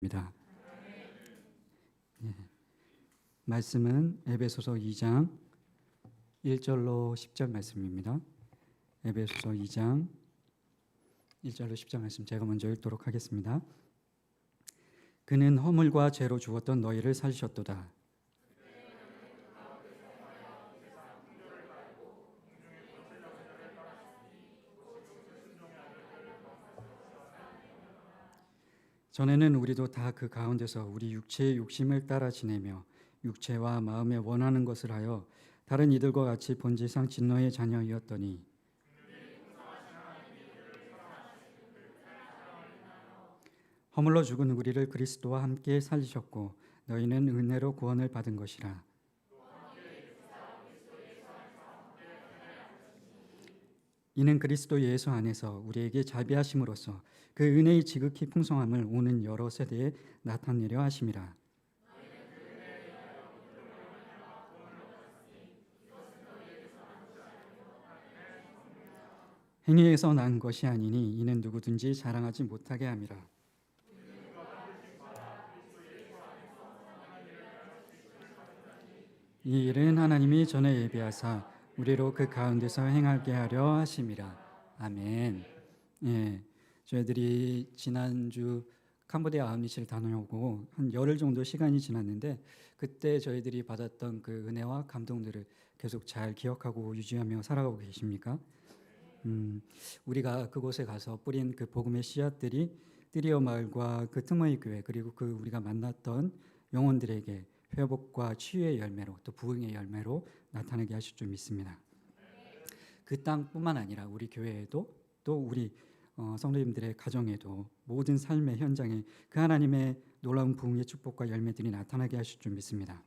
입니다. 예. 말씀은 에베소서 2장 1절로 10절 말씀입니다. 에베소서 2장 1절로 10절 말씀 제가 먼저 읽도록 하겠습니다. 그는 허물과 죄로 죽었던 너희를 살리셨도다. 전에는 우리도 다 그 가운데서 우리 육체의 욕심을 따라 지내며 육체와 마음에 원하는 것을 하여 다른 이들과 같이 본질상 진노의 자녀이었더니 허물로 죽은 우리를 그리스도와 함께 살리셨고 너희는 은혜로 구원을 받은 것이라. 이는 그리스도 예수 안에서 우리에게 자비하심으로써 그 은혜의 지극히 풍성함을 오는 여러 세대에 나타내려 하심이라. 행위에서 난 것이 아니니 이는 누구든지 자랑하지 못하게 함이라. 이 일은 하나님이 전에 예비하사 우리로 그 가운데서 행하게 하려 하심이라. 아멘. 예, 저희들이 지난주 캄보디아 아웃리치를 다녀오고 한 열흘 정도 시간이 지났는데 그때 저희들이 받았던 그 은혜와 감동들을 계속 잘 기억하고 유지하며 살아가고 계십니까? 우리가 그곳에 가서 뿌린 그 복음의 씨앗들이 띠리어 마을과 그 트모이 교회 그리고 그 우리가 만났던 영혼들에게 회복과 치유의 열매로 또 부흥의 열매로 나타나게 하실 줄 믿습니다. 그 땅뿐만 아니라 우리 교회에도 또 우리 성도님들의 가정에도 모든 삶의 현장에 그 하나님의 놀라운 부흥의 축복과 열매들이 나타나게 하실 줄 믿습니다.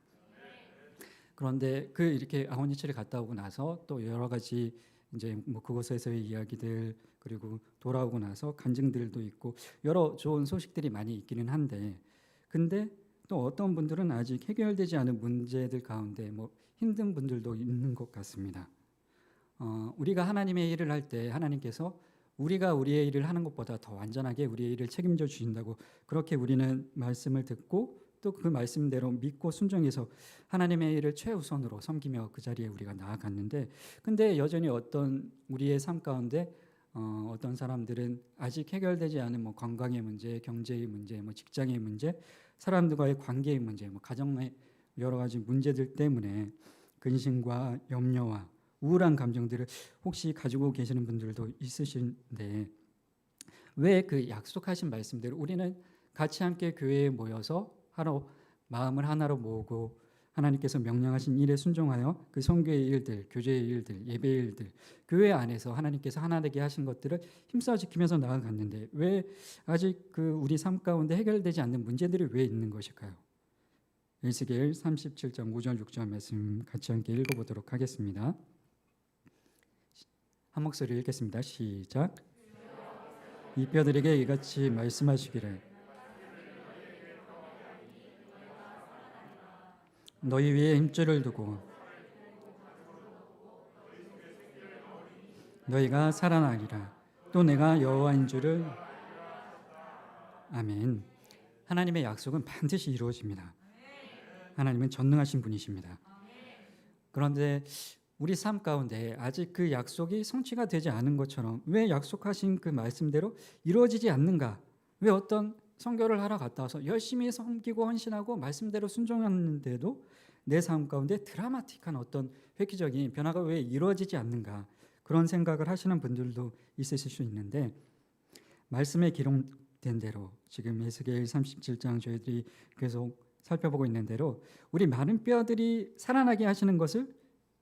그런데 그 이렇게 아웃리치를 갔다 오고 나서 또 여러 가지 이제 뭐 그곳에서의 이야기들 그리고 돌아오고 나서 간증들도 있고 여러 좋은 소식들이 많이 있기는 한데 근데 또 어떤 분들은 아직 해결되지 않은 문제들 가운데 뭐 힘든 분들도 있는 것 같습니다. 우리가 하나님의 일을 할 때 하나님께서 우리가 우리의 일을 하는 것보다 더 완전하게 우리의 일을 책임져 주신다고 그렇게 우리는 말씀을 듣고 또 그 말씀대로 믿고 순종해서 하나님의 일을 최우선으로 섬기며 그 자리에 우리가 나아갔는데 근데 여전히 어떤 우리의 삶 가운데 어떤 사람들은 아직 해결되지 않은 뭐 건강의 문제, 경제의 문제, 뭐 직장의 문제, 사람들과의 관계의 문제, 뭐 가정의 여러 가지 문제들 때문에 근심과 염려와 우울한 감정들을 혹시 가지고 계시는 분들도 있으신데 왜 그 약속하신 말씀대로 우리는 같이 함께 교회에 모여서 하루 마음을 하나로 모으고 하나님께서 명령하신 일에 순종하여 그 선교의 일들, 교제의 일들, 예배의 일들, 교회 안에서 하나님께서 하나 되게 하신 것들을 힘써 지키면서 나아갔는데 왜 아직 그 우리 삶 가운데 해결되지 않는 문제들이 왜 있는 것일까요? 에스겔 37장 5절 6절 말씀 같이 함께 읽어보도록 하겠습니다. 한 목소리 읽겠습니다. 시작. 이 뼈들에게 이같이 말씀하시기를 너희 위에 힘줄을 두고 너희가 살아나리라. 또 내가 여호와인 줄을. 아멘. 하나님의 약속은 반드시 이루어집니다. 하나님은 전능하신 분이십니다. 그런데 우리 삶 가운데 아직 그 약속이 성취가 되지 않은 것처럼 왜 약속하신 그 말씀대로 이루어지지 않는가? 왜 어떤 선교를 하러 갔다 와서 열심히 섬기고 헌신하고 말씀대로 순종했는데도 내 삶 가운데 드라마틱한 어떤 획기적인 변화가 왜 이루어지지 않는가? 그런 생각을 하시는 분들도 있으실 수 있는데 말씀에 기록된 대로 지금 에스겔 37장 저희들이 계속 살펴보고 있는 대로 우리 많은 뼈들이 살아나게 하시는 것을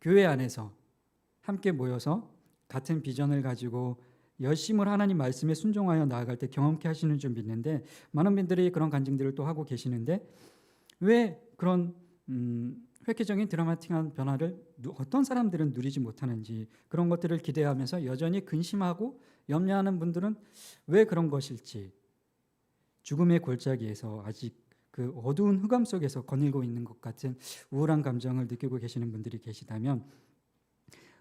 교회 안에서 함께 모여서 같은 비전을 가지고 열심을 하나님 말씀에 순종하여 나아갈 때 경험케 하시는 줄 믿는데 많은 분들이 그런 간증들을 또 하고 계시는데 왜 그런 획기적인 드라마틱한 변화를 어떤 사람들은 누리지 못하는지 그런 것들을 기대하면서 여전히 근심하고 염려하는 분들은 왜 그런 것일지 죽음의 골짜기에서 아직 그 어두운 흑암 속에서 거닐고 있는 것 같은 우울한 감정을 느끼고 계시는 분들이 계시다면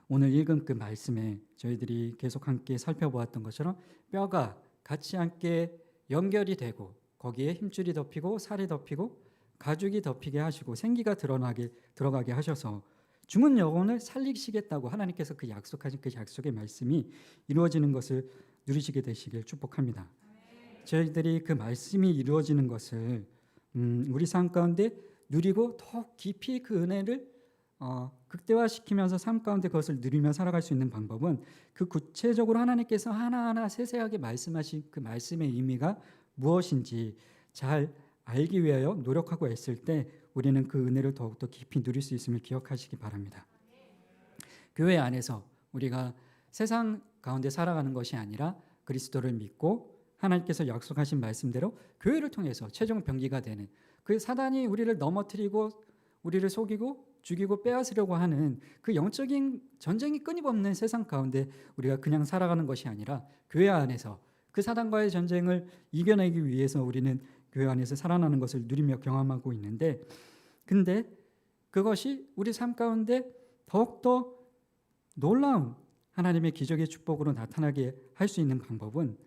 오늘 읽은 그 말씀에 저희들이 계속 함께 살펴보았던 것처럼 뼈가 같이 함께 연결이 되고 거기에 힘줄이 덮이고 살이 덮이고 가죽이 덮이게 하시고 생기가 들어가게 하셔서 죽은 영혼을 살리시겠다고 하나님께서 그 약속하신 그 약속의 말씀이 이루어지는 것을 누리시게 되시길 축복합니다. 저희들이 그 말씀이 이루어지는 것을 우리 삶 가운데 누리고 더욱 깊이 그 은혜를 극대화시키면서 삶 가운데 그것을 누리며 살아갈 수 있는 방법은 그 구체적으로 하나님께서 하나하나 세세하게 말씀하신 그 말씀의 의미가 무엇인지 잘 알기 위하여 노력하고 애쓸 때 우리는 그 은혜를 더욱더 깊이 누릴 수 있음을 기억하시기 바랍니다. 교회 안에서 우리가 세상 가운데 살아가는 것이 아니라 그리스도를 믿고 하나님께서 약속하신 말씀대로 교회를 통해서 최종 병기가 되는 그 사단이 우리를 넘어뜨리고 우리를 속이고 죽이고 빼앗으려고 하는 그 영적인 전쟁이 끊임없는 세상 가운데 우리가 그냥 살아가는 것이 아니라 교회 안에서 그 사단과의 전쟁을 이겨내기 위해서 우리는 교회 안에서 살아나는 것을 누리며 경험하고 있는데, 근데 그것이 우리 삶 가운데 더욱더 놀라운 하나님의 기적의 축복으로 나타나게 할 수 있는 방법은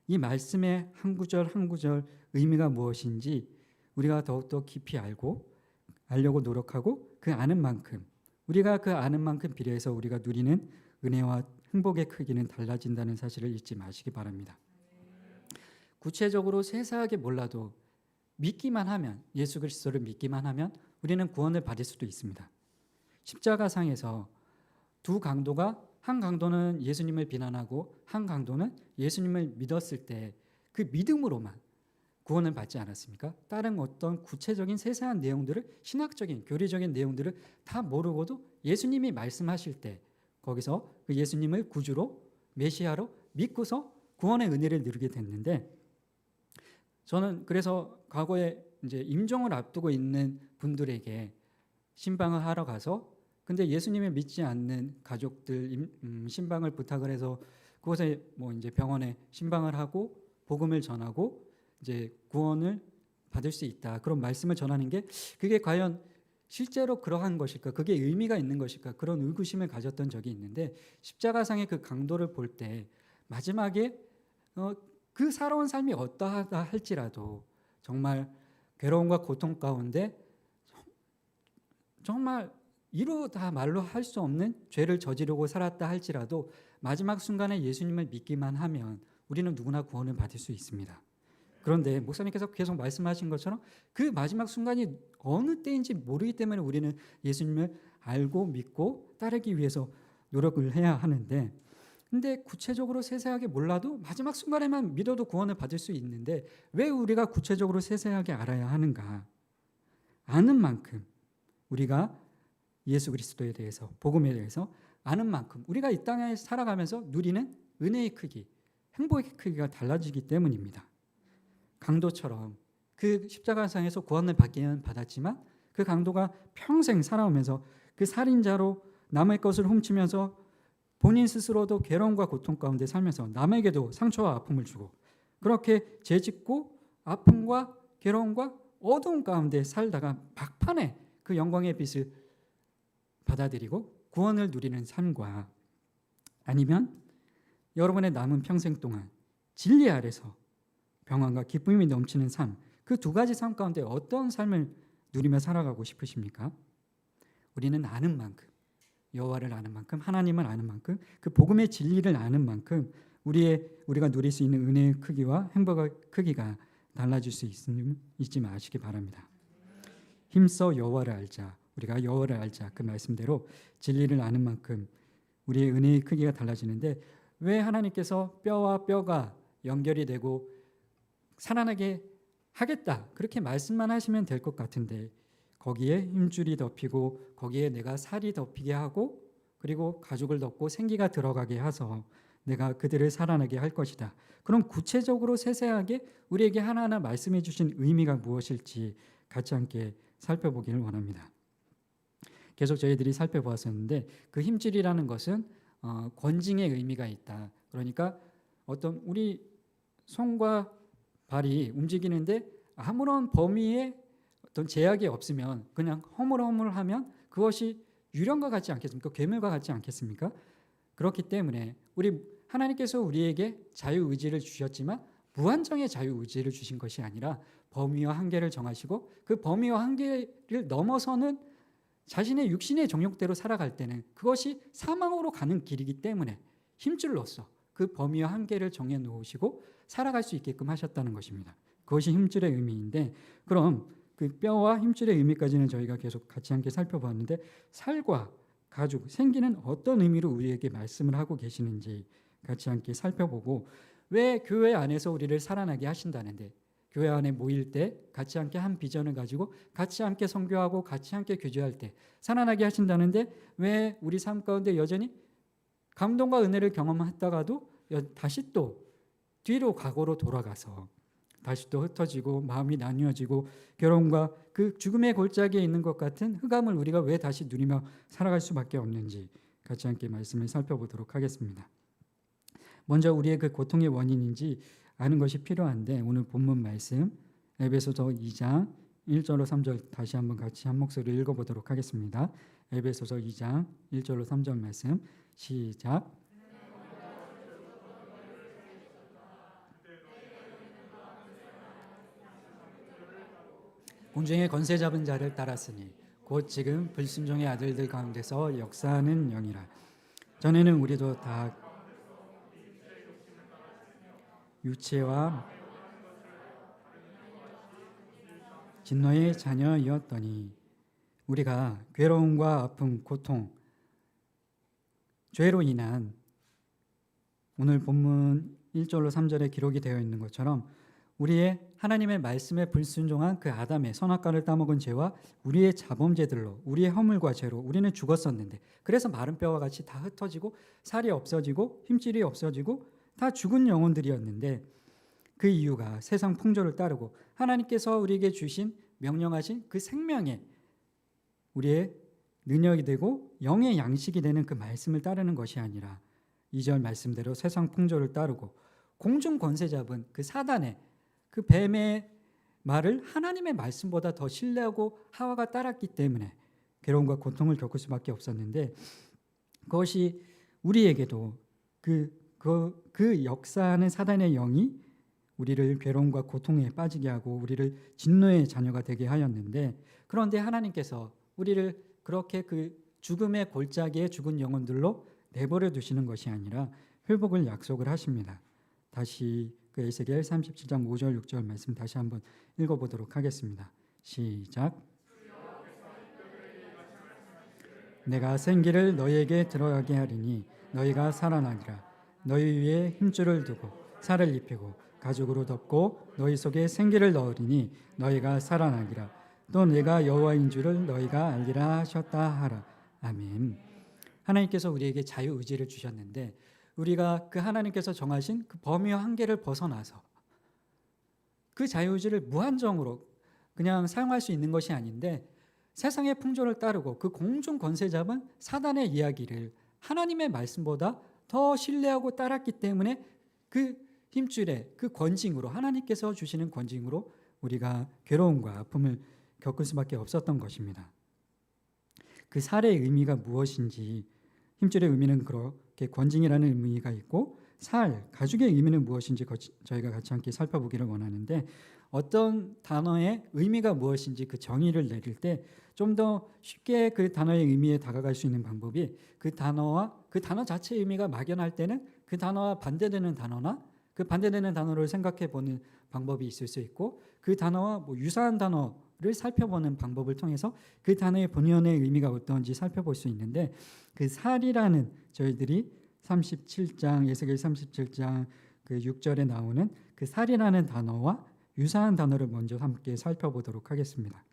이 말씀의 한 구절 한 구절 의미가 무엇인지 우리가 더욱더 깊이 알려고 노력하고 그 아는 만큼 우리가 그 아는 만큼 비례해서 우리가 누리는 은혜와 행복의 크기는 달라진다는 사실을 잊지 마시기 바랍니다. 구체적으로 세세하게 몰라도 믿기만 하면, 예수 그리스도를 믿기만 하면 우리는 구원을 받을 수도 있습니다. 십자가상에서 두 강도가, 한 강도는 예수님을 비난하고 한 강도는 예수님을 믿었을 때 그 믿음으로만 구원을 받지 않았습니까? 다른 어떤 구체적인 세세한 내용들을, 신학적인 교리적인 내용들을 다 모르고도 예수님이 말씀하실 때 거기서 그 예수님을 구주로 메시아로 믿고서 구원의 은혜를 누리게 됐는데, 저는 그래서 과거에 이제 임종을 앞두고 있는 분들에게 신방을 하러 가서, 근데 예수님을 믿지 않는 가족들 신방을 부탁을 해서 그곳에 뭐 이제 병원에 신방을 하고 복음을 전하고 이제 구원을 받을 수 있다, 그런 말씀을 전하는 게 그게 과연 실제로 그러한 것일까, 그게 의미가 있는 것일까, 그런 의구심을 가졌던 적이 있는데, 십자가상의 그 강도를 볼 때 마지막에 그 살아온 삶이 어떠하다 할지라도 정말 괴로움과 고통 가운데 정말 이루다 말로 할 수 없는 죄를 저지르고 살았다 할지라도 마지막 순간에 예수님을 믿기만 하면 우리는 누구나 구원을 받을 수 있습니다. 그런데 목사님께서 계속 말씀하신 것처럼 그 마지막 순간이 어느 때인지 모르기 때문에 우리는 예수님을 알고 믿고 따르기 위해서 노력을 해야 하는데, 근데 구체적으로 세세하게 몰라도 마지막 순간에만 믿어도 구원을 받을 수 있는데 왜 우리가 구체적으로 세세하게 알아야 하는가? 아는 만큼 우리가 예수 그리스도에 대해서, 복음에 대해서 아는 만큼 우리가 이 땅에 살아가면서 누리는 은혜의 크기, 행복의 크기가 달라지기 때문입니다. 강도처럼 그 십자가상에서 구원을 받기는 받았지만 그 강도가 평생 살아오면서 그 살인자로 남의 것을 훔치면서 본인 스스로도 괴로움과 고통 가운데 살면서 남에게도 상처와 아픔을 주고 그렇게 죄짓고 아픔과 괴로움과 어두운 가운데 살다가 막판에 그 영광의 빛을 받아들이고 구원을 누리는 삶과, 아니면 여러분의 남은 평생 동안 진리 아래서 평안과 기쁨이 넘치는 삶, 그 두 가지 삶 가운데 어떤 삶을 누리며 살아가고 싶으십니까? 우리는 아는 만큼, 여호와를 아는 만큼, 하나님을 아는 만큼, 그 복음의 진리를 아는 만큼 우리가 누릴 수 있는 은혜의 크기와 행복의 크기가 달라질 수 있음을 잊지 마시기 바랍니다. 힘써 여호와를 알자, 우리가 여호와를 알자, 그 말씀대로 진리를 아는 만큼 우리의 은혜의 크기가 달라지는데, 왜 하나님께서 뼈와 뼈가 연결이 되고 살아나게 하겠다 그렇게 말씀만 하시면 될 것 같은데 거기에 힘줄이 덮이고 거기에 내가 살이 덮이게 하고 그리고 가죽을 덮고 생기가 들어가게 해서 내가 그들을 살아나게 할 것이다. 그럼 구체적으로 세세하게 우리에게 하나하나 말씀해 주신 의미가 무엇일지 같이 함께 살펴보기를 원합니다. 계속 저희들이 살펴보았었는데 그 힘줄이라는 것은 권징의 의미가 있다. 그러니까 어떤 우리 손과 발이 움직이는데 아무런 범위에 어떤 제약이 없으면 그냥 허물허물하면 그것이 유령과 같지 않겠습니까? 괴물과 같지 않겠습니까? 그렇기 때문에 하나님께서 우리에게 자유의지를 주셨지만 무한정의 자유의지를 주신 것이 아니라 범위와 한계를 정하시고 그 범위와 한계를 넘어서는 자신의 육신의 정욕대로 살아갈 때는 그것이 사망으로 가는 길이기 때문에 힘줄로서 그 범위와 한계를 정해 놓으시고 살아갈 수 있게끔 하셨다는 것입니다. 그것이 힘줄의 의미인데, 그럼 그 뼈와 힘줄의 의미까지는 저희가 계속 같이 함께 살펴보았는데, 살과 가죽, 생기는 어떤 의미로 우리에게 말씀을 하고 계시는지 같이 함께 살펴보고, 왜 교회 안에서 우리를 살아나게 하신다는데, 교회 안에 모일 때 같이 함께 한 비전을 가지고 같이 함께 선교하고 같이 함께 교제할 때 살아나게 하신다는데, 왜 우리 삶 가운데 여전히 감동과 은혜를 경험했다가도 다시 또 뒤로 과거로 돌아가서 다시 또 흩어지고 마음이 나뉘어지고 괴로움과 그 죽음의 골짜기에 있는 것 같은 흑암을 우리가 왜 다시 누리며 살아갈 수밖에 없는지 같이 함께 말씀을 살펴보도록 하겠습니다. 먼저 우리의 그 고통의 원인인지 아는 것이 필요한데, 오늘 본문 말씀 에베소서 2장 1절로 3절 다시 한번 같이 한 목소리로 읽어보도록 하겠습니다. 에베소서 2장 1절로 3절 말씀 시작. 공중의 권세 잡은 자를 따랐으니 곧 지금 불순종의 아들들 가운데서 역사하는 영이라. 전에는 우리도 다 육체와 진노의 자녀이었더니 우리가 괴로움과 아픔, 고통, 죄로 인한, 오늘 본문 1절로 3절에 기록이 되어 있는 것처럼 우리의 하나님의 말씀에 불순종한 그 아담의 선악과를 따먹은 죄와 우리의 자범죄들로, 우리의 허물과 죄로 우리는 죽었었는데, 그래서 마른 뼈와 같이 다 흩어지고 살이 없어지고 힘줄이 없어지고 다 죽은 영혼들이었는데, 그 이유가 세상 풍조를 따르고 하나님께서 우리에게 주신 명령하신 그 생명에 우리의 능력이 되고 영의 양식이 되는 그 말씀을 따르는 것이 아니라 2절 말씀대로 세상 풍조를 따르고 공중 권세 잡은 그 사단의 그 뱀의 말을 하나님의 말씀보다 더 신뢰하고 하와가 따랐기 때문에 괴로움과 고통을 겪을 수밖에 없었는데, 그것이 우리에게도 그 역사하는 사단의 영이 우리를 괴로움과 고통에 빠지게 하고 우리를 진노의 자녀가 되게 하였는데, 그런데 하나님께서 우리를 그렇게 그 죽음의 골짜기에 죽은 영혼들로 내버려 두시는 것이 아니라 회복을 약속을 하십니다. 다시 그 에스겔 37장 5절 6절 말씀 다시 한번 읽어보도록 하겠습니다. 시작. 내가 생기를 너희에게 들어가게 하리니 너희가 살아나리라. 너희 위에 힘줄을 두고 살을 입히고 가죽으로 덮고 너희 속에 생기를 넣으리니 너희가 살아나리라. 또 내가 여호와인 줄을 너희가 알리라 하셨다 하라. 아멘. 하나님께서 우리에게 자유의지를 주셨는데, 우리가 그 하나님께서 정하신 그 범위와 한계를 벗어나서 그 자유의지를 무한정으로 그냥 사용할 수 있는 것이 아닌데, 세상의 풍조를 따르고 그 공중 권세 잡은 사단의 이야기를 하나님의 말씀보다 더 신뢰하고 따랐기 때문에 그 힘줄에 그 권징으로, 하나님께서 주시는 권징으로 우리가 괴로움과 아픔을 겪을 수밖에 없었던 것입니다. 그 살의 의미가 무엇인지, 힘줄의 의미는 그렇게 권징이라는 의미가 있고 가죽의 의미는 무엇인지 저희가 같이 함께 살펴보기를 원하는데, 어떤 단어의 의미가 무엇인지 그 정의를 내릴 때 좀 더 쉽게 그 단어의 의미에 다가갈 수 있는 방법이, 그 단어 자체의 의미가 막연할 때는 그 단어와 반대되는 단어나 그 반대되는 단어를 생각해 보는 방법이 있을 수 있고, 그 단어와 유사한 단어를 살펴보는 방법을 통해서 그 단어의 본연의 의미가 어떤지 살펴볼 수 있는데, 그 살이라는, 저희들이 37장 에스겔 37장 그 6절에 나오는 그 살이라는 단어와 유사한 단어를 먼저 함께 살펴보도록 하겠습니다.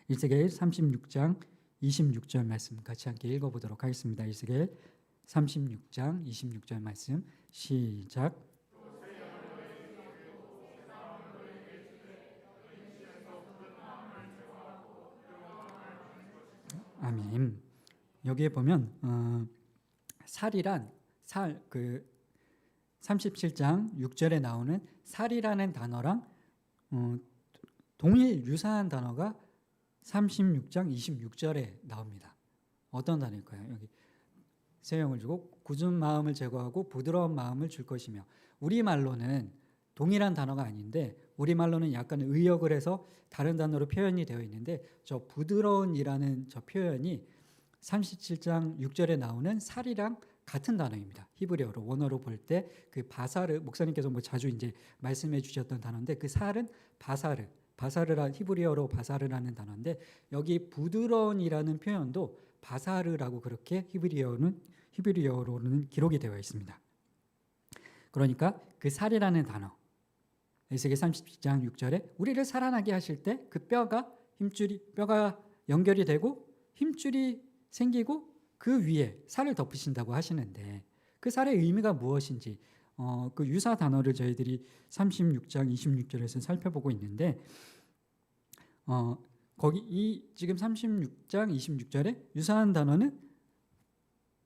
에스겔 36장 26절 말씀 같이 함께 읽어보도록 하겠습니다. 에스겔 36장 26절 말씀 시작. 아멘. 여기에 보면 살이란 그 37장 6절에 나오는 살이라는 단어랑 동일 유사한 단어가 36장 26절에 나옵니다. 어떤 단어일까요? 여기 새 영을 주고 굳은 마음을 제거하고 부드러운 마음을 줄 것이며, 우리말로는 동일한 단어가 아닌데 우리말로는 약간 의역을 해서 다른 단어로 표현이 되어 있는데 저 부드러운이라는 저 표현이 37장 6절에 나오는 살이랑 같은 단어입니다. 히브리어로 원어로 볼 때 그 바사르 목사님께서 뭐 자주 이제 말씀해 주셨던 단어인데 그 살은 바사르라 히브리어로 바사르라는 단어인데 여기 부드러운이라는 표현도 바사르라고 그렇게 히브리어로는 기록이 되어 있습니다. 그러니까 그 살이라는 단어 에스겔 37장 6절에 우리를 살아나게 하실 때 그 뼈가 연결이 되고 힘줄이 생기고 그 위에 살을 덮으신다고 하시는데 그 살의 의미가 무엇인지 그 유사 단어를 저희들이 36장 26절에서 살펴보고 있는데 거기 이 지금 36장 26절에 유사한 단어는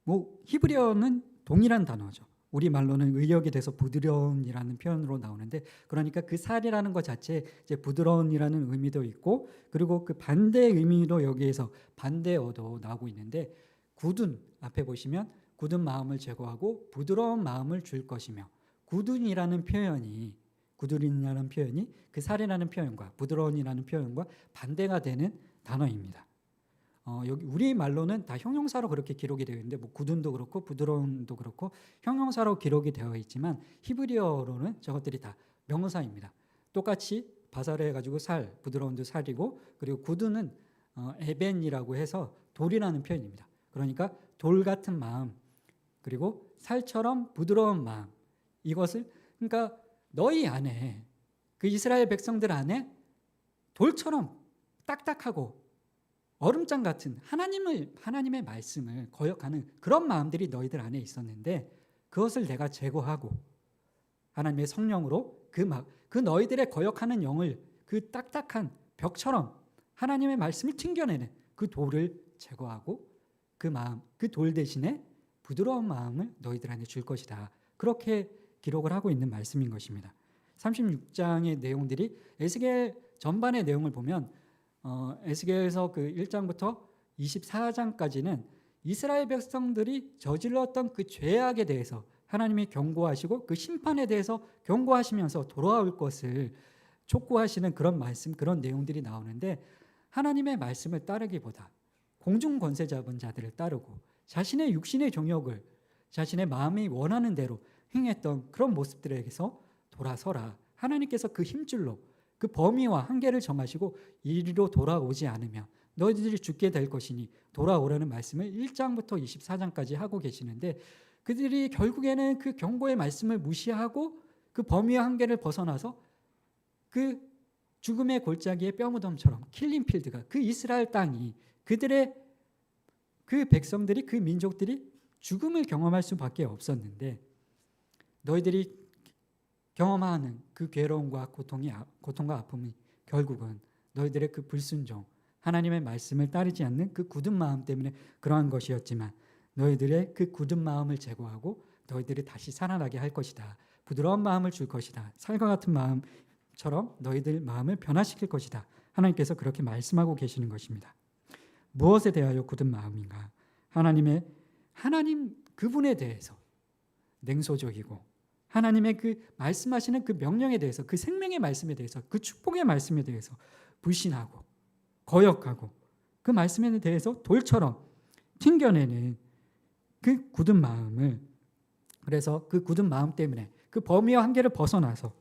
뭐 히브리어는 동일한 단어죠. 우리 말로는 의역이 돼서 부드러운이라는 표현으로 나오는데 그러니까 그 살이라는 것 자체에 이제 부드러운이라는 의미도 있고 그리고 그 반대의 의미도 여기에서 반대어도 나오고 있는데 굳은 앞에 보시면 굳은 마음을 제거하고 부드러운 마음을 줄 것이며 굳은이라는 표현이 그 살이라는 표현과 부드러운이라는 표현과 반대가 되는 단어입니다. 여기 우리 말로는 다 형용사로 그렇게 기록이 되어 있는데 뭐 굳은도 그렇고 부드러움도 그렇고 형용사로 기록이 되어 있지만 히브리어로는 저것들이 다 명사입니다. 똑같이 바사르 해가지고 살, 부드러움도 살이고 그리고 굳은은 에벤이라고 해서 돌이라는 표현입니다. 그러니까 돌 같은 마음 그리고 살처럼 부드러운 마음 이것을 그러니까 너희 안에 그 이스라엘 백성들 안에 돌처럼 딱딱하고 얼음장 같은 하나님의 말씀을 거역하는 그런 마음들이 너희들 안에 있었는데 그것을 내가 제거하고 하나님의 성령으로 그 너희들의 거역하는 영을 그 딱딱한 벽처럼 하나님의 말씀을 튕겨내는 그 돌을 제거하고 그 돌 대신에 부드러운 마음을 너희들 안에 줄 것이다. 그렇게 기록을 하고 있는 말씀인 것입니다. 36장의 내용들이 에스겔 전반의 내용을 보면 에스겔에서 그 1장부터 24장까지는 이스라엘 백성들이 저질렀던 그 죄악에 대해서 하나님이 경고하시고 그 심판에 대해서 경고하시면서 돌아올 것을 촉구하시는 그런 말씀, 그런 내용들이 나오는데 하나님의 말씀을 따르기보다 공중 권세 잡은 자들을 따르고 자신의 육신의 정욕을 자신의 마음이 원하는 대로 행했던 그런 모습들에게서 돌아서라. 하나님께서 그 힘줄로 그 범위와 한계를 정하시고 이리로 돌아오지 않으면 너희들이 죽게 될 것이니 돌아오라는 말씀을 1장부터 24장까지 하고 계시는데 그들이 결국에는 그 경고의 말씀을 무시하고 그 범위와 한계를 벗어나서 그 죽음의 골짜기의 뼈무덤처럼 킬링필드가 그 이스라엘 땅이 그들의 그 백성들이 그 민족들이 죽음을 경험할 수밖에 없었는데 너희들이 경험하는 그 괴로움과 고통과 아픔이 결국은 너희들의 그 불순종, 하나님의 말씀을 따르지 않는 그 굳은 마음 때문에 그러한 것이었지만 너희들의 그 굳은 마음을 제거하고 너희들이 다시 살아나게 할 것이다. 부드러운 마음을 줄 것이다. 살과 같은 마음처럼 너희들 마음을 변화시킬 것이다. 하나님께서 그렇게 말씀하고 계시는 것입니다. 무엇에 대하여 굳은 마음인가? 하나님 그분에 대해서 냉소적이고 하나님의 그 말씀하시는 그 명령에 대해서 그 생명의 말씀에 대해서 그 축복의 말씀에 대해서 불신하고 거역하고 그 말씀에 대해서 돌처럼 튕겨내는 그 굳은 마음을 그래서 그 굳은 마음 때문에 그 범위와 한계를 벗어나서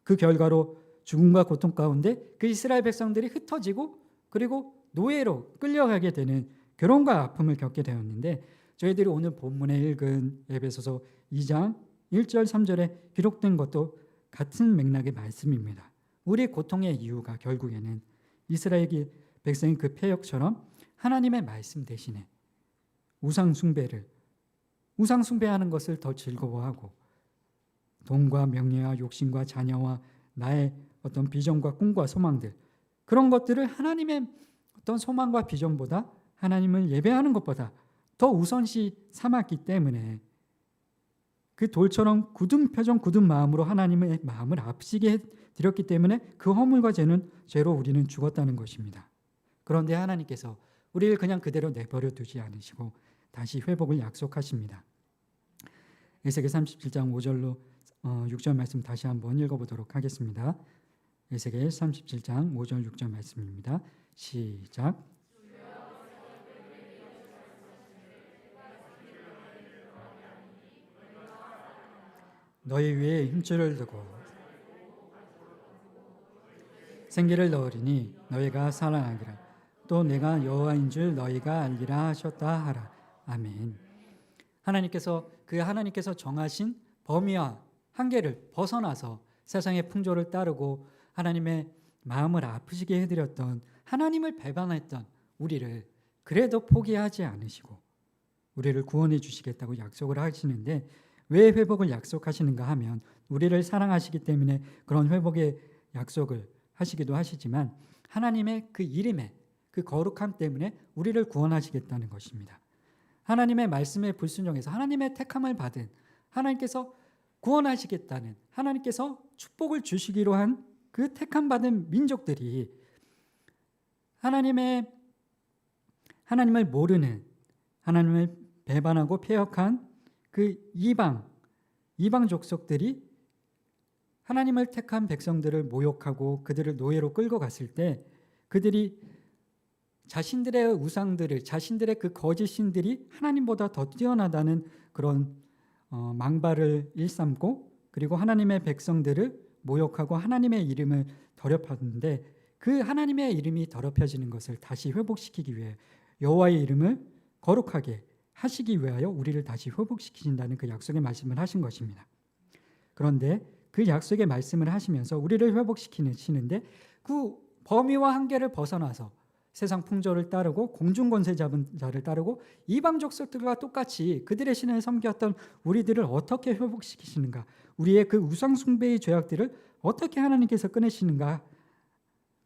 그 결과로 죽음과 고통 가운데 그 이스라엘 백성들이 흩어지고 그리고 노예로 끌려가게 되는 괴로움과 아픔을 겪게 되었는데 저희들이 오늘 본문에 읽은 에베소서 2장 1절 3절에 기록된 것도 같은 맥락의 말씀입니다. 우리 고통의 이유가 결국에는 이스라엘 백성의 그 패역처럼 하나님의 말씀 대신에 우상 숭배하는 것을 더 즐거워하고 돈과 명예와 욕심과 자녀와 나의 어떤 비전과 꿈과 소망들 그런 것들을 하나님의 어떤 소망과 비전보다 하나님을 예배하는 것보다 더 우선시 삼았기 때문에 그 돌처럼 굳은 표정 굳은 마음으로 하나님의 마음을 앞서게 드렸기 때문에 그 허물과 죄로 우리는 죽었다는 것입니다. 그런데 하나님께서 우리를 그냥 그대로 내버려 두지 않으시고 다시 회복을 약속하십니다. 에스겔 37장 6절 말씀 다시 한번 읽어보도록 하겠습니다. 에스겔 37장 5절 6절 말씀입니다. 시작. 너희 위에 힘줄을 두고 생기를 넣으리니 너희가 살아나기라. 또 내가 여호와인 줄 너희가 알리라 하셨다 하라. 아멘. 하나님께서 정하신 범위와 한계를 벗어나서 세상의 풍조를 따르고 하나님의 마음을 아프시게 해드렸던, 하나님을 배반했던 우리를 그래도 포기하지 않으시고 우리를 구원해 주시겠다고 약속을 하시는데, 왜 회복을 약속하시는가 하면 우리를 사랑하시기 때문에 그런 회복의 약속을 하시기도 하시지만, 하나님의 그 이름의 그 거룩함 때문에 우리를 구원하시겠다는 것입니다. 하나님의 말씀에 불순종해서 하나님의 택함을 받은, 하나님께서 구원하시겠다는, 하나님께서 축복을 주시기로 한 그 택함 받은 민족들이 하나님을 모르는, 하나님을 배반하고 폐역한 그 이방 족속들이 하나님을 택한 백성들을 모욕하고 그들을 노예로 끌고 갔을 때, 그들이 자신들의 우상들을, 자신들의 그 거짓 신들이 하나님보다 더 뛰어나다는 그런 망발을 일삼고, 그리고 하나님의 백성들을 모욕하고 하나님의 이름을 더럽혔는데, 그 하나님의 이름이 더럽혀지는 것을 다시 회복시키기 위해 여호와의 이름을 거룩하게 하시기 위하여 우리를 다시 회복시키신다는 그 약속의 말씀을 하신 것입니다. 그런데 그 약속의 말씀을 하시면서 우리를 회복시키시는데, 그 범위와 한계를 벗어나서 세상 풍조를 따르고 공중 권세 잡은 자를 따르고 이방 족속들과 똑같이 그들의 신을 섬겼던 우리들을 어떻게 회복시키시는가, 우리의 그 우상 숭배의 죄악들을 어떻게 하나님께서 끊으시는가,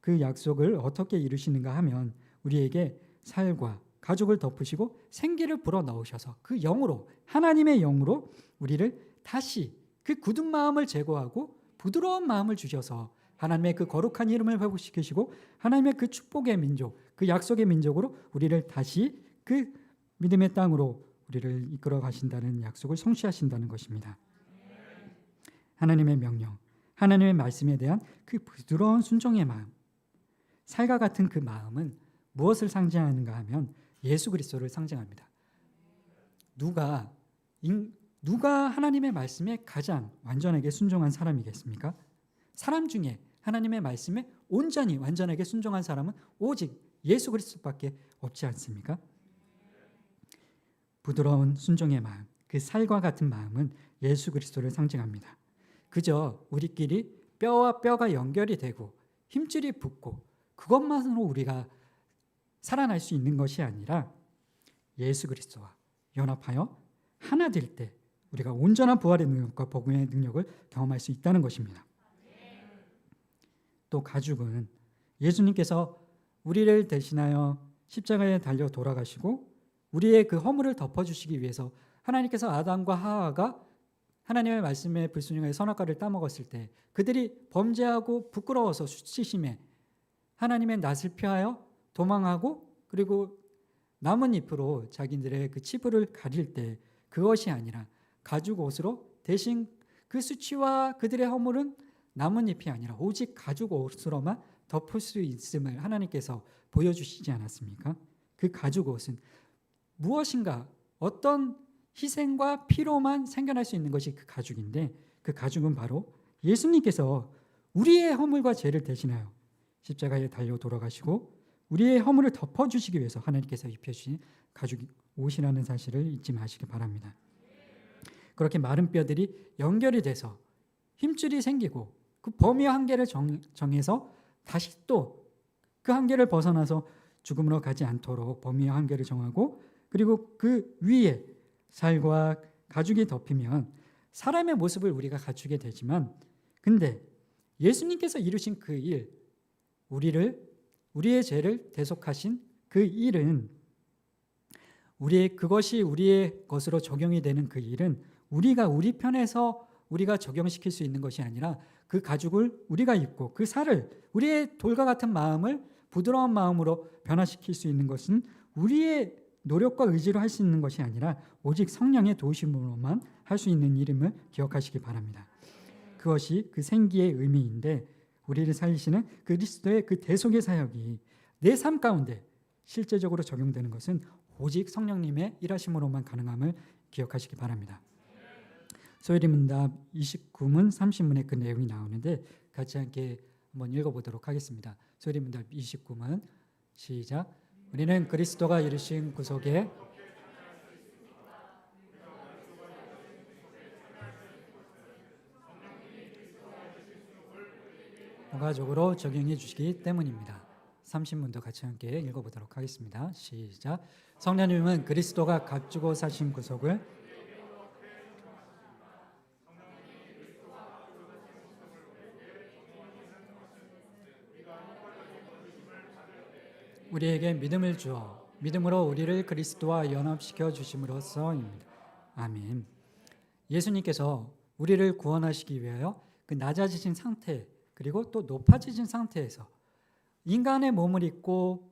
그 약속을 어떻게 이루시는가 하면 우리에게 살과 가죽을 덮으시고 생기를 불어넣으셔서 그 영으로, 하나님의 영으로 우리를 다시 그 굳은 마음을 제거하고 부드러운 마음을 주셔서 하나님의 그 거룩한 이름을 회복시키시고 하나님의 그 축복의 민족, 그 약속의 민족으로 우리를 다시 그 믿음의 땅으로 우리를 이끌어 가신다는 약속을 성취하신다는 것입니다. 하나님의 명령, 하나님의 말씀에 대한 그 부드러운 순종의 마음, 살과 같은 그 마음은 무엇을 상징하는가 하면 예수 그리스도를 상징합니다. 누가 하나님의 말씀에 가장 완전하게 순종한 사람이겠습니까? 사람 중에 하나님의 말씀에 온전히 완전하게 순종한 사람은 오직 예수 그리스도밖에 없지 않습니까? 부드러운 순종의 마음, 그 살과 같은 마음은 예수 그리스도를 상징합니다. 그저 우리끼리 뼈와 뼈가 연결이 되고 힘줄이 붙고 그것만으로 우리가 살아날 수 있는 것이 아니라, 예수 그리스도와 연합하여 하나 될 때 우리가 온전한 부활의 능력과 복음의 능력을 경험할 수 있다는 것입니다. 또 가죽은 예수님께서 우리를 대신하여 십자가에 달려 돌아가시고 우리의 그 허물을 덮어주시기 위해서, 하나님께서 아담과 하와가 하나님의 말씀에 불순종하여 선악과를 따먹었을 때 그들이 범죄하고 부끄러워서 수치심에 하나님의 낯을 피하여 도망하고, 그리고 나뭇잎으로 자기들의 그 치부를 가릴 때 그것이 아니라 가죽 옷으로, 대신 그 수치와 그들의 허물은 나뭇잎이 아니라 오직 가죽 옷으로만 덮을 수 있음을 하나님께서 보여주시지 않았습니까? 그 가죽 옷은 무엇인가, 어떤 희생과 피로만 생겨날 수 있는 것이 그 가죽인데, 그 가죽은 바로 예수님께서 우리의 허물과 죄를 대신하여 십자가에 달려 돌아가시고 우리의 허물을 덮어주시기 위해서 하나님께서 입혀주신 가죽 옷이라는 사실을 잊지 마시기 바랍니다. 그렇게 마른 뼈들이 연결이 돼서 힘줄이 생기고 그 범위와 한계를 정해서 다시 또 그 한계를 벗어나서 죽음으로 가지 않도록 범위와 한계를 정하고, 그리고 그 위에 살과 가죽이 덮이면 사람의 모습을 우리가 갖추게 되지만, 근데 예수님께서 이루신 그 일, 우리의 죄를 대속하신 그 일은, 그것이 우리의 것으로 적용이 되는 그 일은 우리가 우리 편에서 우리가 적용시킬 수 있는 것이 아니라, 그 가죽을 우리가 입고 그 살을, 우리의 돌과 같은 마음을 부드러운 마음으로 변화시킬 수 있는 것은 우리의 노력과 의지로 할 수 있는 것이 아니라 오직 성령의 도우심으로만 할 수 있는 일임을 기억하시기 바랍니다. 그것이 그 생기의 의미인데 우리를 살리시는 그리스도의 그 대속의 사역이 내 삶 가운데 실제적으로 적용되는 것은 오직 성령님의 일하심으로만 가능함을 기억하시기 바랍니다. 소요리문답 29문 30문에 그 내용이 나오는데 같이 함께 한번 읽어보도록 하겠습니다. 소요리문답 29문 시작. 우리는 그리스도가 이루신 구속에 부가적으로 적용해 주시기 때문입니다. 30문도 같이 함께 읽어보도록 하겠습니다. 시작. 성령님은 그리스도가 값주고 사신 구속을 우리에게 믿음을 주어 믿음으로 우리를 그리스도와 연합시켜 주심으로써입니다. 아멘. 예수님께서 우리를 구원하시기 위하여 그 낮아지신 상태 그리고 또 높아지신 상태에서 인간의 몸을 입고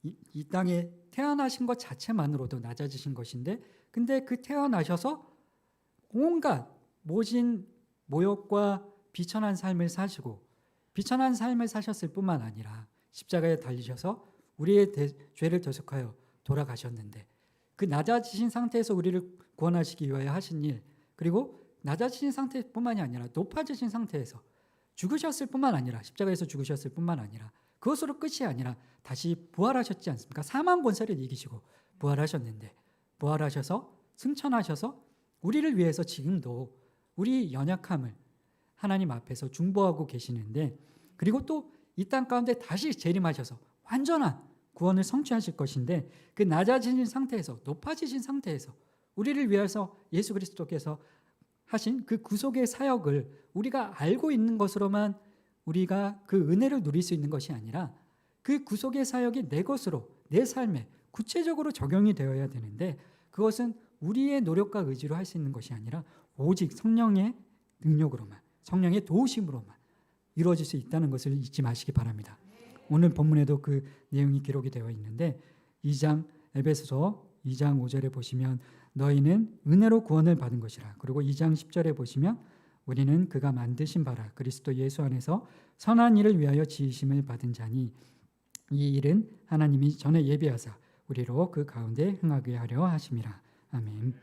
이 땅에 태어나신 것 자체만으로도 낮아지신 것인데 근데 그 태어나셔서 온갖 모진 모욕과 비천한 삶을 사시고 비천한 삶을 사셨을 뿐만 아니라 십자가에 달리셔서 우리의 죄를 대속하여 돌아가셨는데 그 낮아지신 상태에서 우리를 구원하시기 위하여 하신 일 그리고 낮아지신 상태뿐만이 아니라 높아지신 상태에서 죽으셨을 뿐만 아니라 십자가에서 죽으셨을 뿐만 아니라 그것으로 끝이 아니라 다시 부활하셨지 않습니까? 사망 권세를 이기시고 부활하셨는데 부활하셔서 승천하셔서 우리를 위해서 지금도 우리 연약함을 하나님 앞에서 중보하고 계시는데 그리고 또 이 땅 가운데 다시 재림하셔서 완전한 구원을 성취하실 것인데 그 낮아지신 상태에서 높아지신 상태에서 우리를 위해서 예수 그리스도께서 하신 그 구속의 사역을 우리가 알고 있는 것으로만 우리가 그 은혜를 누릴 수 있는 것이 아니라 그 구속의 사역이 내 것으로 내 삶에 구체적으로 적용이 되어야 되는데 그것은 우리의 노력과 의지로 할 수 있는 것이 아니라 오직 성령의 능력으로만 성령의 도우심으로만 이루어질 수 있다는 것을 잊지 마시기 바랍니다. 오늘 본문에도 그 내용이 기록이 되어 있는데 에베소서 2장 5절에 보시면 너희는 은혜로 구원을 받은 것이라. 그리고 2장 10절에 보시면 우리는 그가 만드신 바라 그리스도 예수 안에서 선한 일을 위하여 지으심을 받은 자니 이 일은 하나님이 전에 예비하사 우리로 그 가운데 행하게 하려 하심이라. 아멘.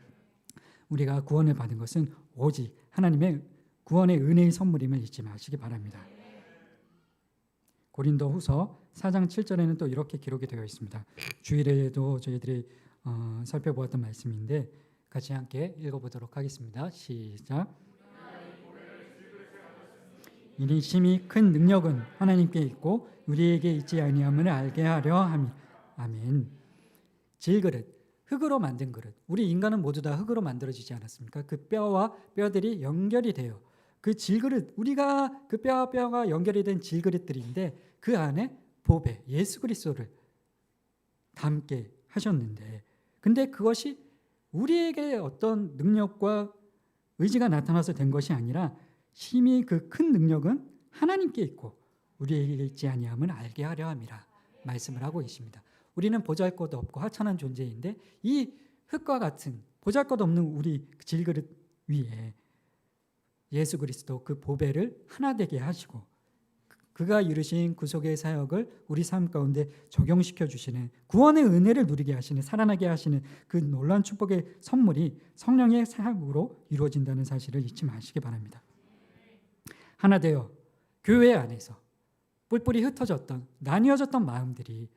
우리가 구원을 받은 것은 오직 하나님의 구원의 은혜의 선물임을 잊지 마시기 바랍니다. 고린도후서 4장 7절에는 또 이렇게 기록이 되어 있습니다. 주일에도 저희들이 살펴보았던 말씀인데 같이 함께 읽어보도록 하겠습니다. 시작. 이니 심히 큰 능력은 하나님께 있고 우리에게 있지 아니함을 알게 하려 함이. 아멘. 질그릇, 흙으로 만든 그릇. 우리 인간은 모두 다 흙으로 만들어지지 않았습니까? 그 뼈와 뼈들이 연결이 돼요. 그 질그릇, 우리가 그 뼈와 뼈가 연결이 된 질그릇들인데 그 안에 보배, 예수 그리스도를 담게 하셨는데 근데 그것이 우리에게 어떤 능력과 의지가 나타나서 된 것이 아니라 심히 그 큰 능력은 하나님께 있고 우리에게 있지 아니함을 알게 하려 함이라 말씀을 하고 계십니다. 우리는 보잘것 없고 하찮은 존재인데 이 흙과 같은 보잘것 없는 우리 질그릇 위에 예수 그리스도 그 보배를 하나 되게 하시고 그가 이루신 구속의 사역을 우리 삶 가운데 적용시켜 주시는 구원의 은혜를 누리게 하시는 살아나게 하시는 그 놀라운 축복의 선물이 성령의 사역으로 이루어진다는 사실을 잊지 마시기 바랍니다. 하나 되어 교회 안에서 뿔뿔이 흩어졌던 나뉘어졌던 마음들이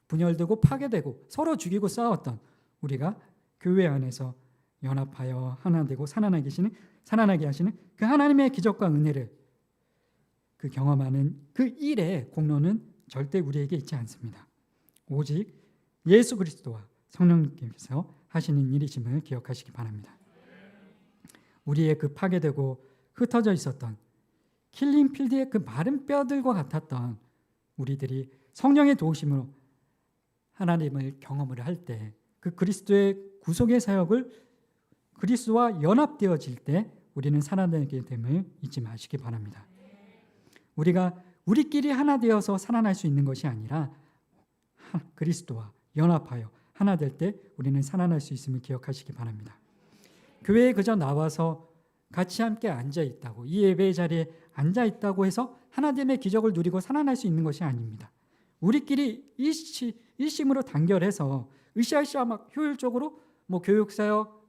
분열되고 파괴되고 서로 죽이고 싸웠던 우리가 교회 안에서 연합하여 하나 되고 살아나게 하시는 그 하나님의 기적과 은혜를 그 경험하는 그 일의 공로는 절대 우리에게 있지 않습니다. 오직 예수 그리스도와 성령님께서 하시는 일이심을 기억하시기 바랍니다. 우리의 그 파괴되고 흩어져 있었던 킬링 필드의 그 마른 뼈들과 같았던 우리들이 성령의 도우심으로 하나님을 경험을 할 때 그 그리스도의 구속의 사역을 그리스도와 연합되어질 때 우리는 살아나게 됨을 잊지 마시기 바랍니다. 우리가 우리끼리 하나 되어서 살아날 수 있는 것이 아니라 그리스도와 연합하여 하나 될 때 우리는 살아날 수 있음을 기억하시기 바랍니다. 교회에 그저 나와서 같이 함께 앉아 있다고, 이 예배의 자리에 앉아 있다고 해서 하나님의 기적을 누리고 살아날 수 있는 것이 아닙니다. 우리끼리 일심으로 단결해서 으쌰으쌰 막 효율적으로 뭐 교육사역,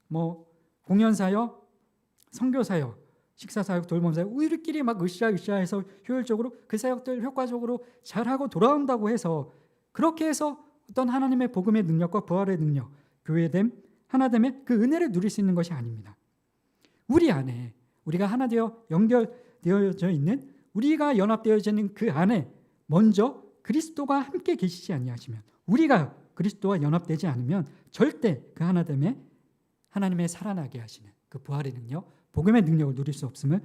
뭐 공연사역, 선교사역, 식사사역, 돌봄사역, 우리끼리 막 으쌰으쌰해서 효율적으로 그 사역들 효과적으로 잘하고 돌아온다고 해서, 그렇게 해서 어떤 하나님의 복음의 능력과 부활의 능력, 교회됨, 하나됨의 그 은혜를 누릴 수 있는 것이 아닙니다. 우리 안에 우리가 하나 되어 연결되어져 있는, 우리가 연합되어져 있는 그 안에 먼저 그리스도가 함께 계시지 아니하시면, 우리가 그리스도와 연합되지 않으면 절대 그 하나됨에 하나님의 살아나게 하시는 그 부활의 능력, 복음의 능력을 누릴 수 없음을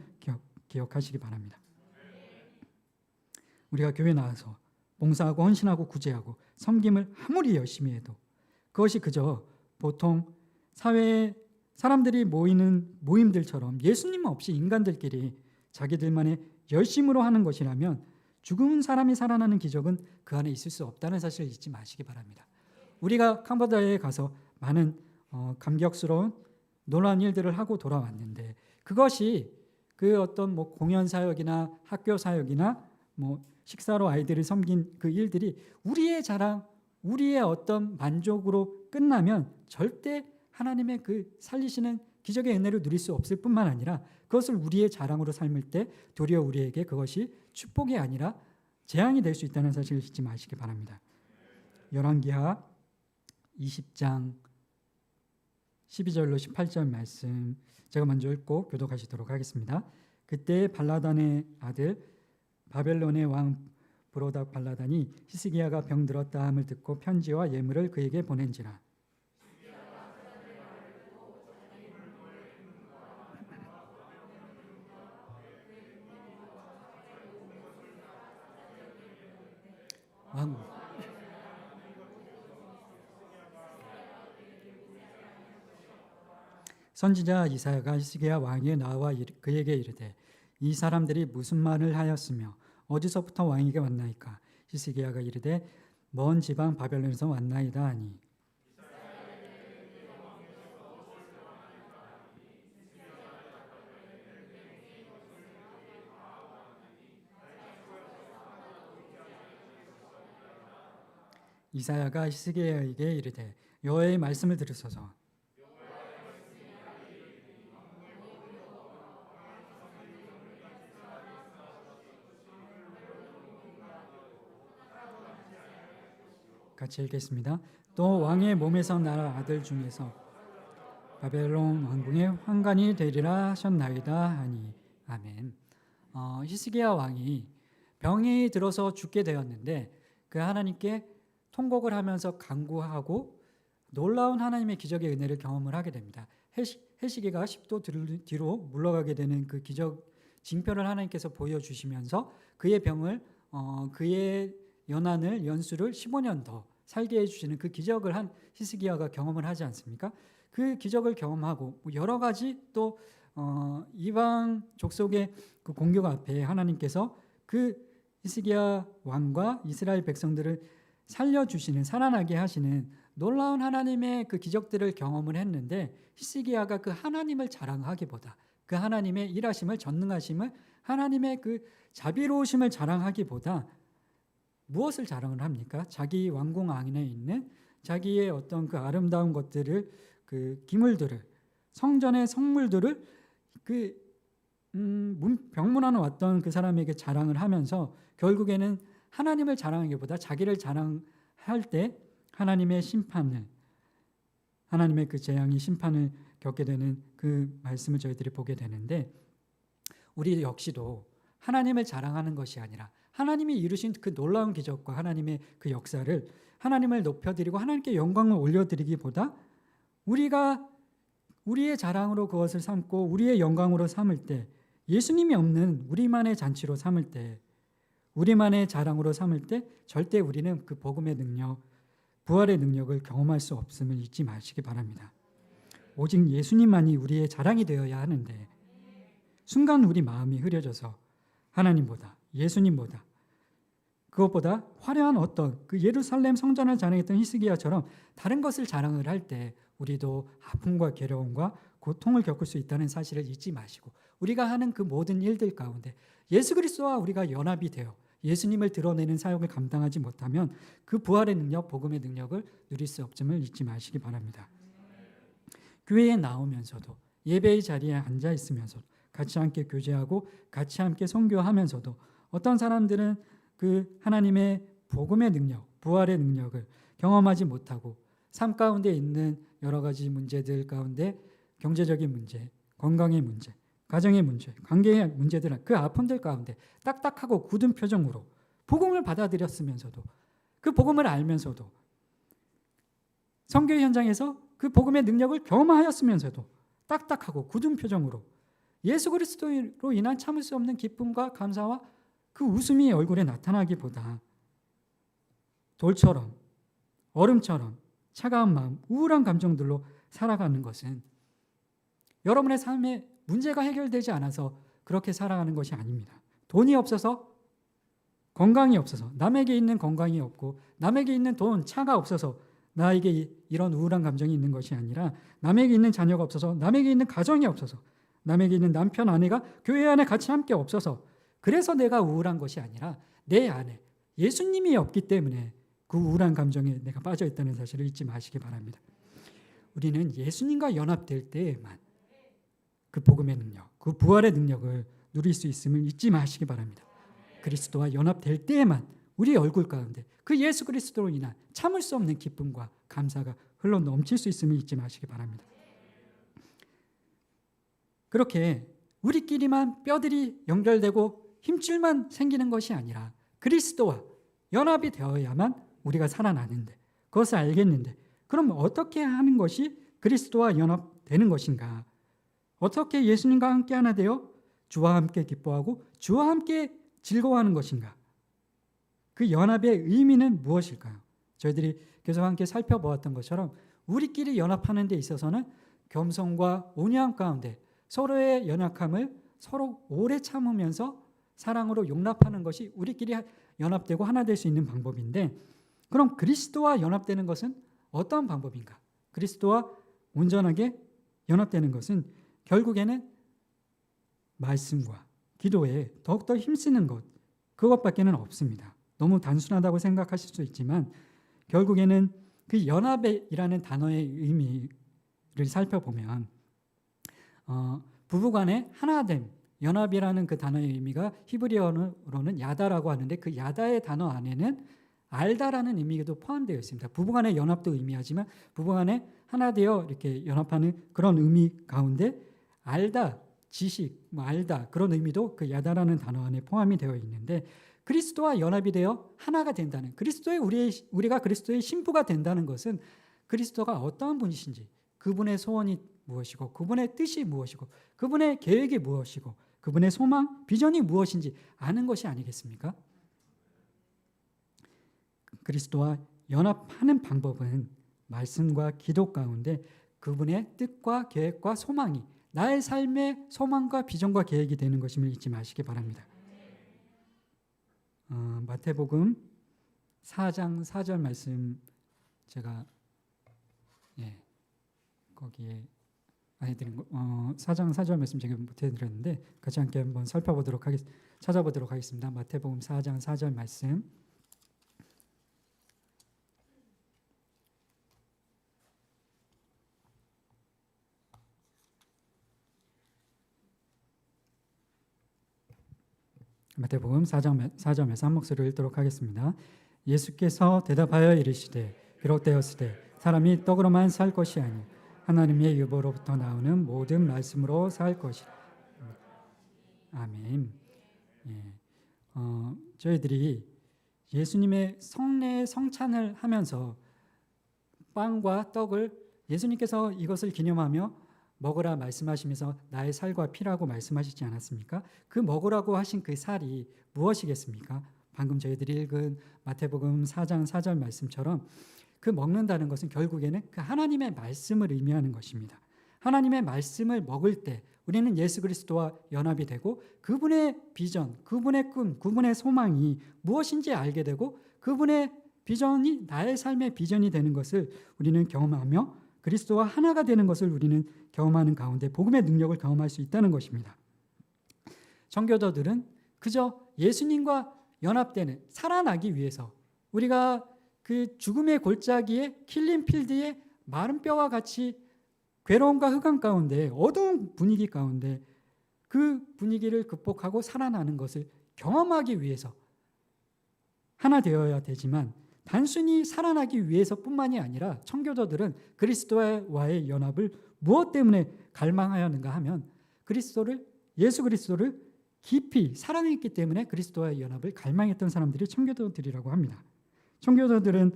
기억하시기 바랍니다. 우리가 교회 나와서 봉사하고 헌신하고 구제하고 섬김을 아무리 열심히 해도 그것이 그저 보통 사회에 사람들이 모이는 모임들처럼 예수님 없이 인간들끼리 자기들만의 열심으로 하는 것이라면 죽은 사람이 살아나는 기적은 그 안에 있을 수 없다는 사실을 잊지 마시기 바랍니다. 우리가 캄보디아에 가서 많은 감격스러운 놀라운 일들을 하고 돌아왔는데, 그것이 그 어떤 뭐 공연 사역이나 학교 사역이나 뭐 식사로 아이들을 섬긴 그 일들이 우리의 자랑, 우리의 어떤 만족으로 끝나면 절대 하나님의 그 살리시는 기적의 은혜를 누릴 수 없을 뿐만 아니라, 그것을 우리의 자랑으로 삶을 때 도리어 우리에게 그것이 축복이 아니라 재앙이 될 수 있다는 사실을 잊지 마시기 바랍니다. 열왕기하 20장 12절로 18절 말씀 제가 먼저 읽고 교독하시도록 하겠습니다. 그때 발라단의 아들 바벨론의 왕 브로닥 발라단이 히스기야가 병들었다 함을 듣고 편지와 예물을 그에게 보낸지라. 선지자 이사야가 히스기야 왕에 나와 그에게 이르되, 이 사람들이 무슨 말을 하였으며 어디서부터 왕에게 왔나이까? 히스기야가 이르되, 먼 지방 바벨론에서 왔나이다 하니. 이사야가 히스기야에게 이르되, 여호와의 말씀을 들으소서. 같이 읽겠습니다. 또 왕의 몸에서 날 아들 중에서 바벨론 왕궁의 환관이 되리라 하셨나이다 하니. 아멘. 히스기야 왕이 병이 들어서 죽게 되었는데 그 하나님께 통곡을 하면서 간구하고 놀라운 하나님의 기적의 은혜를 경험을 하게 됩니다. 해시기가 10도 뒤로 물러가게 되는 그 기적 징표를 하나님께서 보여주시면서 그의 병을 그의 연수를 15년 더 살게 해주시는 그 기적을 한 히스기야가 경험을 하지 않습니까? 그 기적을 경험하고 여러 가지 또 이방 족속의 그 공격 앞에 하나님께서 그 히스기야 왕과 이스라엘 백성들을 살려주시는, 살아나게 하시는 놀라운 하나님의 그 기적들을 경험을 했는데, 히스기야가 그 하나님을 자랑하기보다, 그 하나님의 일하심을, 전능하심을, 하나님의 그 자비로우심을 자랑하기보다 무엇을 자랑을 합니까? 자기 왕궁 안에 있는 자기의 어떤 그 아름다운 것들을, 그 기물들을, 성전의 성물들을 그 병문안에 왔던 그 사람에게 자랑을 하면서 결국에는 하나님을 자랑하기보다 자기를 자랑할 때 하나님의 심판을, 하나님의 그 재앙이 심판을 겪게 되는 그 말씀을 저희들이 보게 되는데, 우리 역시도 하나님을 자랑하는 것이 아니라 하나님이 이루신 그 놀라운 기적과 하나님의 그 역사를 하나님을 높여드리고 하나님께 영광을 올려드리기보다 우리가 우리의 자랑으로 그것을 삼고 우리의 영광으로 삼을 때, 예수님이 없는 우리만의 잔치로 삼을 때, 우리만의 자랑으로 삼을 때 절대 우리는 그 복음의 능력, 부활의 능력을 경험할 수 없음을 잊지 마시기 바랍니다. 오직 예수님만이 우리의 자랑이 되어야 하는데, 순간 우리 마음이 흐려져서 하나님보다, 예수님보다, 그것보다 화려한 어떤 그 예루살렘 성전을 자랑했던 히스기야처럼 다른 것을 자랑을 할 때 우리도 아픔과 괴로움과 고통을 겪을 수 있다는 사실을 잊지 마시고 우리가 하는 그 모든 일들 가운데 예수 그리스도와 우리가 연합이 되어 예수님을 드러내는 사역을 감당하지 못하면 그 부활의 능력, 복음의 능력을 누릴 수 없음을 잊지 마시기 바랍니다. 교회에 나오면서도 예배의 자리에 앉아 있으면서도 같이 함께 교제하고 같이 함께 선교하면서도 어떤 사람들은 그 하나님의 복음의 능력, 부활의 능력을 경험하지 못하고 삶 가운데 있는 여러 가지 문제들 가운데 경제적인 문제, 건강의 문제, 가정의 문제, 관계의 문제들, 그 아픔들 가운데 딱딱하고 굳은 표정으로 복음을 받아들였으면서도 그 복음을 알면서도 선교 현장에서 그 복음의 능력을 경험하였으면서도 딱딱하고 굳은 표정으로 예수 그리스도로 인한 참을 수 없는 기쁨과 감사와 그 웃음이 얼굴에 나타나기보다 돌처럼 얼음처럼 차가운 마음, 우울한 감정들로 살아가는 것은 여러분의 삶에 문제가 해결되지 않아서 그렇게 살아가는 것이 아닙니다. 돈이 없어서, 건강이 없어서, 남에게 있는 건강이 없고 남에게 있는 돈, 차가 없어서 나에게 이런 우울한 감정이 있는 것이 아니라 남에게 있는 자녀가 없어서, 남에게 있는 가정이 없어서, 남에게 있는 남편, 아내가 교회 안에 같이 함께 없어서 그래서 내가 우울한 것이 아니라 내 안에 예수님이 없기 때문에 그 우울한 감정에 내가 빠져 있다는 사실을 잊지 마시기 바랍니다. 우리는 예수님과 연합될 때에만 그 복음의 능력, 그 부활의 능력을 누릴 수 있음을 잊지 마시기 바랍니다. 그리스도와 연합될 때에만 우리 얼굴 가운데 그 예수 그리스도로 인한 참을 수 없는 기쁨과 감사가 흘러 넘칠 수 있음을 잊지 마시기 바랍니다. 그렇게 우리끼리만 뼈들이 연결되고 힘줄만 생기는 것이 아니라 그리스도와 연합이 되어야만 우리가 살아나는데, 그것을 알겠는데 그럼 어떻게 하는 것이 그리스도와 연합되는 것인가? 어떻게 예수님과 함께 하나 되어 주와 함께 기뻐하고 주와 함께 즐거워하는 것인가? 그 연합의 의미는 무엇일까요? 저희들이 계속 함께 살펴보았던 것처럼 우리끼리 연합하는 데 있어서는 겸손과 온유함 가운데 서로의 연약함을 서로 오래 참으면서 사랑으로 용납하는 것이 우리끼리 연합되고 하나 될 수 있는 방법인데, 그럼 그리스도와 연합되는 것은 어떤 방법인가? 그리스도와 온전하게 연합되는 것은 결국에는 말씀과 기도에 더욱더 힘쓰는 것, 그것밖에는 없습니다. 너무 단순하다고 생각하실 수 있지만 결국에는 그 연합이라는 단어의 의미를 살펴보면 부부간의 하나됨, 연합이라는 그 단어의 의미가 히브리어로는 야다라고 하는데 그 야다의 단어 안에는 알다라는 의미도 포함되어 있습니다. 부부간의 연합도 의미하지만 부부간에 하나 되어 이렇게 연합하는 그런 의미 가운데 알다, 지식, 알다 그런 의미도 그 야다라는 단어 안에 포함이 되어 있는데, 그리스도와 연합이 되어 하나가 된다는, 우리가 그리스도의 신부가 된다는 것은 그리스도가 어떠한 분이신지, 그분의 소원이 무엇이고 그분의 뜻이 무엇이고 그분의 계획이 무엇이고 그분의 소망, 비전이 무엇인지 아는 것이 아니겠습니까? 그리스도와 연합하는 방법은 말씀과 기도 가운데 그분의 뜻과 계획과 소망이 나의 삶의 소망과 비전과 계획이 되는 것임을 잊지 마시기 바랍니다. 마태복음 4장 4절 말씀 제가 거기에 안 해드린 거 4장 4절 말씀 제가 못 해드렸는데 같이 함께 한번 찾아보도록 하겠습니다. 마태복음 4장 4절 말씀. 마태복음 4장 말씀 한 목소리로 읽도록 하겠습니다. 예수께서 대답하여 이르시되 기록되었으되 사람이 떡으로만 살 것이 아니 하나님의 유보로부터 나오는 모든 말씀으로 살 것이라. 아멘. 저희들이 예수님의 성례 성찬을 하면서 빵과 떡을 예수님께서 이것을 기념하며 먹으라 말씀하시면서 나의 살과 피라고 말씀하시지 않았습니까? 그 먹으라고 하신 그 살이 무엇이겠습니까? 방금 저희들이 읽은 마태복음 4장 4절 말씀처럼 그 먹는다는 것은 결국에는 그 하나님의 말씀을 의미하는 것입니다. 하나님의 말씀을 먹을 때 우리는 예수 그리스도와 연합이 되고 그분의 비전, 그분의 꿈, 그분의 소망이 무엇인지 알게 되고 그분의 비전이 나의 삶의 비전이 되는 것을 우리는 경험하며 그리스도와 하나가 되는 것을 우리는 경험하는 가운데 복음의 능력을 경험할 수 있다는 것입니다. 청교도들은 그저 예수님과 연합되는, 살아나기 위해서, 우리가 그 죽음의 골짜기에 킬링필드의 마른 뼈와 같이 괴로움과 흑암 가운데, 어두운 분위기 가운데 그 분위기를 극복하고 살아나는 것을 경험하기 위해서 하나 되어야 되지만, 단순히 살아나기 위해서뿐만이 아니라 청교도들은 그리스도와의 연합을 무엇 때문에 갈망하였는가 하면 예수 그리스도를 깊이 사랑했기 때문에 그리스도와의 연합을 갈망했던 사람들이 청교도들이라고 합니다. 청교도들은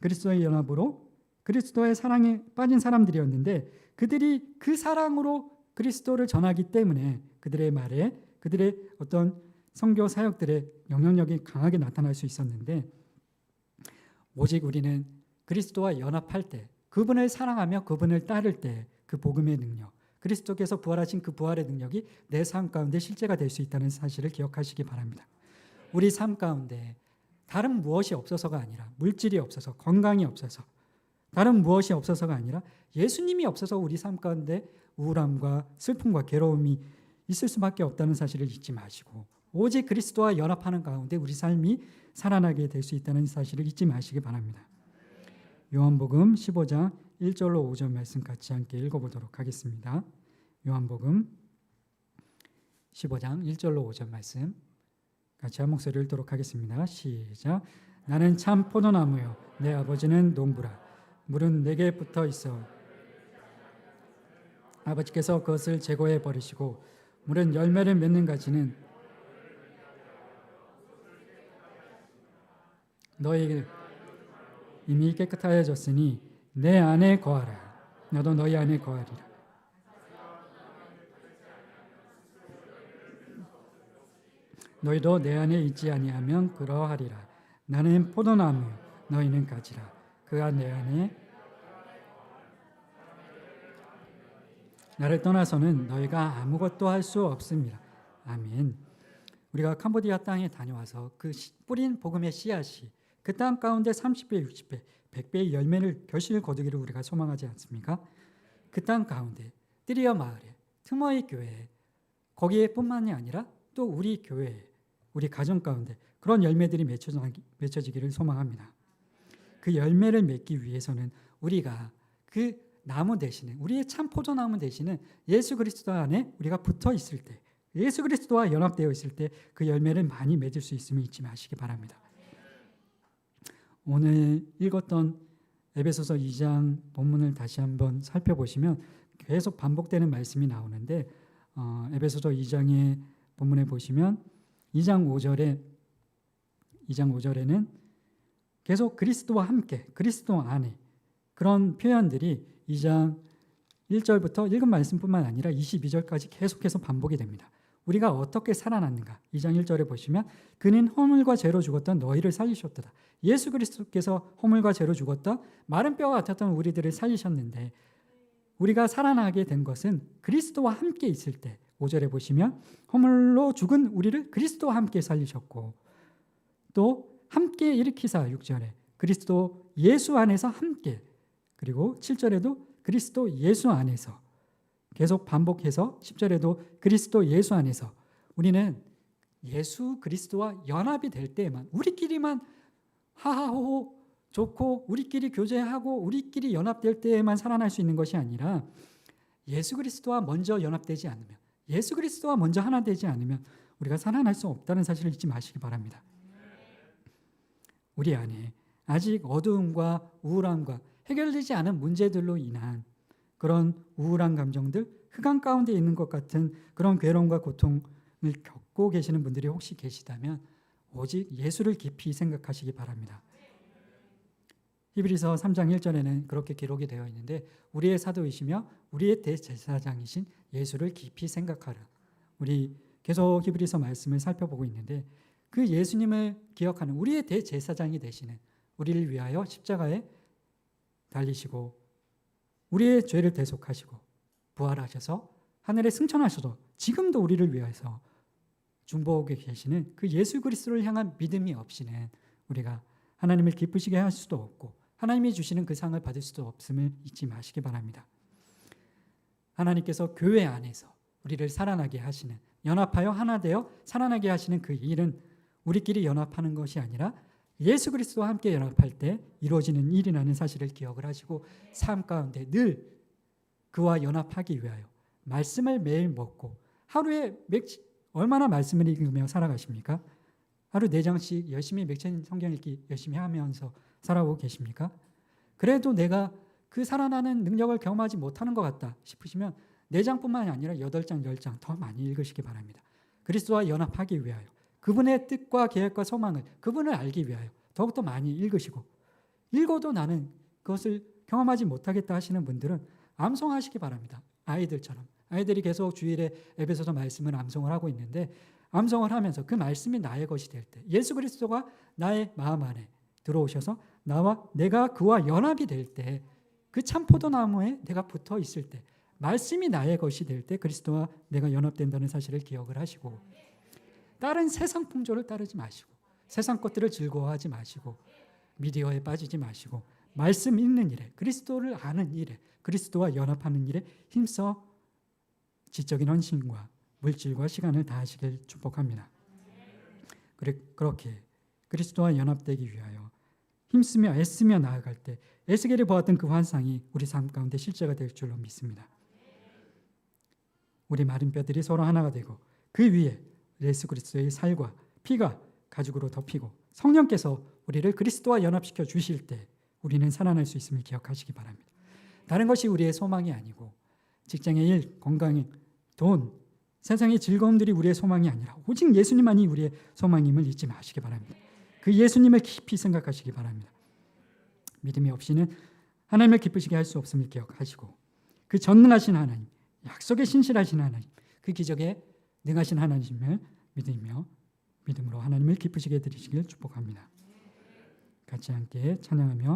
그리스도의 연합으로 그리스도의 사랑에 빠진 사람들이었는데, 그들이 그 사랑으로 그리스도를 전하기 때문에 그들의 말에, 그들의 어떤 선교 사역들의 영향력이 강하게 나타날 수 있었는데, 오직 우리는 그리스도와 연합할 때, 그분을 사랑하며 그분을 따를 때 그 복음의 능력, 그리스도께서 부활하신 그 부활의 능력이 내 삶 가운데 실제가 될 수 있다는 사실을 기억하시기 바랍니다. 우리 삶 가운데 다른 무엇이 없어서가 아니라, 물질이 없어서, 건강이 없어서, 다른 무엇이 없어서가 아니라 예수님이 없어서 우리 삶 가운데 우울함과 슬픔과 괴로움이 있을 수밖에 없다는 사실을 잊지 마시고, 오직 그리스도와 연합하는 가운데 우리 삶이 살아나게 될 수 있다는 사실을 잊지 마시기 바랍니다. 요한복음 15장 1절로 5절 말씀 같이 함께 읽어보도록 하겠습니다. 요한복음 15장 1절로 5절 말씀 같이 한 목소리 읽도록 하겠습니다. 시작. 나는 참 포도나무요 내 아버지는 농부라. 물은 내게 붙어 있어 아버지께서 그것을 제거해 버리시고, 물은 열매를 맺는 가지는 너에게 이미 깨끗하여졌으니 내 안에 거하라. 너도 너희 안에 거하리라. 너희도 내 안에 있지 아니하면 그러하리라. 나는 포도나무, 너희는 가지라. 그가 내 안에 나를 떠나서는 너희가 아무것도 할 수 없습니다. 아멘. 우리가 캄보디아 땅에 다녀와서 그 뿌린 복음의 씨앗이 그 땅 가운데 30배, 60배, 100배의 열매를 결실을 거두기를 우리가 소망하지 않습니까? 그 땅 가운데 띠리어 마을에, 트머이 교회에, 거기에뿐만이 아니라 또 우리 교회에, 우리 가정 가운데 그런 열매들이 맺혀지기를 소망합니다. 그 열매를 맺기 위해서는 우리가 그 나무 대신에, 우리의 참 포도나무 대신에 예수 그리스도 안에 우리가 붙어 있을 때, 예수 그리스도와 연합되어 있을 때 그 열매를 많이 맺을 수 있음을 잊지 마시기 바랍니다. 오늘 읽었던 에베소서 2장 본문을 다시 한번 살펴보시면 계속 반복되는 말씀이 나오는데, 에베소서 2장의 본문에 보시면 2장 5절에는 계속 그리스도와 함께, 그리스도 안에, 그런 표현들이 2장 1절부터 읽은 말씀뿐만 아니라 22절까지 계속해서 반복이 됩니다. 우리가 어떻게 살아났는가? 2장 1절에 보시면 그는 허물과 죄로 죽었던 너희를 살리셨도다. 예수 그리스도께서 허물과 죄로 죽었던 마른 뼈와 같았던 우리들을 살리셨는데, 우리가 살아나게 된 것은 그리스도와 함께 있을 때, 5절에 보시면 허물로 죽은 우리를 그리스도와 함께 살리셨고, 또 함께 일으키사 6절에 그리스도 예수 안에서 함께, 그리고 7절에도 그리스도 예수 안에서, 계속 반복해서 10절에도 그리스도 예수 안에서, 우리는 예수 그리스도와 연합이 될 때에만, 우리끼리만 하하호호 좋고 우리끼리 교제하고 우리끼리 연합될 때에만 살아날 수 있는 것이 아니라, 예수 그리스도와 먼저 연합되지 않으면, 예수 그리스도와 먼저 하나 되지 않으면 우리가 살아날 수 없다는 사실을 잊지 마시기 바랍니다. 우리 안에 아직 어두움과 우울함과 해결되지 않은 문제들로 인한 그런 우울한 감정들, 흑암 가운데 있는 것 같은 그런 괴로움과 고통을 겪고 계시는 분들이 혹시 계시다면 오직 예수를 깊이 생각하시기 바랍니다. 히브리서 3장 1절에는 그렇게 기록이 되어 있는데, 우리의 사도이시며 우리의 대제사장이신 예수를 깊이 생각하라. 우리 계속 히브리서 말씀을 살펴보고 있는데, 그 예수님을 기억하는, 우리의 대제사장이 되시는, 우리를 위하여 십자가에 달리시고 우리의 죄를 대속하시고 부활하셔서 하늘에 승천하셔도 지금도 우리를 위해서 중보하고 계시는 그 예수 그리스도를 향한 믿음이 없이는 우리가 하나님을 기쁘시게 할 수도 없고, 하나님이 주시는 그 상을 받을 수도 없음을 잊지 마시기 바랍니다. 하나님께서 교회 안에서 우리를 살아나게 하시는, 연합하여 하나 되어 살아나게 하시는 그 일은 우리끼리 연합하는 것이 아니라 예수 그리스도와 함께 연합할 때 이루어지는 일이라는 사실을 기억을 하시고 삶 가운데 늘 그와 연합하기 위하여 말씀을 매일 먹고, 하루에 얼마나 말씀을 읽으며 살아가십니까? 하루 4장씩 열심히 맥체인 성경 읽기 열심히 하면서 살아오고 계십니까? 그래도 내가 그 살아나는 능력을 경험하지 못하는 것 같다 싶으시면 4장뿐만이 아니라 8장, 10장 더 많이 읽으시기 바랍니다. 그리스도와 연합하기 위하여, 그분의 뜻과 계획과 소망을, 그분을 알기 위하여 더욱더 많이 읽으시고, 읽어도 나는 그것을 경험하지 못하겠다 하시는 분들은 암송하시기 바랍니다. 아이들처럼. 아이들이 계속 주일에 에베소서 말씀을 암송을 하고 있는데, 암송을 하면서 그 말씀이 나의 것이 될 때, 예수 그리스도가 나의 마음 안에 들어오셔서 내가 그와 연합이 될 때, 그 참 포도나무에 내가 붙어 있을 때, 말씀이 나의 것이 될 때 그리스도와 내가 연합된다는 사실을 기억을 하시고, 다른 세상 풍조를 따르지 마시고, 세상 것들을 즐거워하지 마시고, 미디어에 빠지지 마시고, 말씀 읽는 일에, 그리스도를 아는 일에, 그리스도와 연합하는 일에 힘써 지적인 헌신과 물질과 시간을 다하시길 축복합니다. 그렇게 그리스도와 연합되기 위하여 힘쓰며 애쓰며 나아갈 때 에스겔이 보았던 그 환상이 우리 삶 가운데 실제가 될 줄로 믿습니다. 우리 마른 뼈들이 서로 하나가 되고, 그 위에 예수 그리스도의 살과 피가 가죽으로 덮이고, 성령께서 우리를 그리스도와 연합시켜 주실 때 우리는 살아날 수 있음을 기억하시기 바랍니다. 다른 것이 우리의 소망이 아니고, 직장의 일, 건강, 돈, 세상의 즐거움들이 우리의 소망이 아니라 오직 예수님만이 우리의 소망임을 잊지 마시기 바랍니다. 그 예수님을 깊이 생각하시기 바랍니다. 믿음이 없이는 하나님을 기쁘시게 할 수 없음을 기억하시고, 그 전능하신 하나님, 약속에 신실하신 하나님, 그 기적에 능하신 하나님을 믿음으로 하나님을 기쁘시게 해드리시길 축복합니다. 같이 함께 찬양하며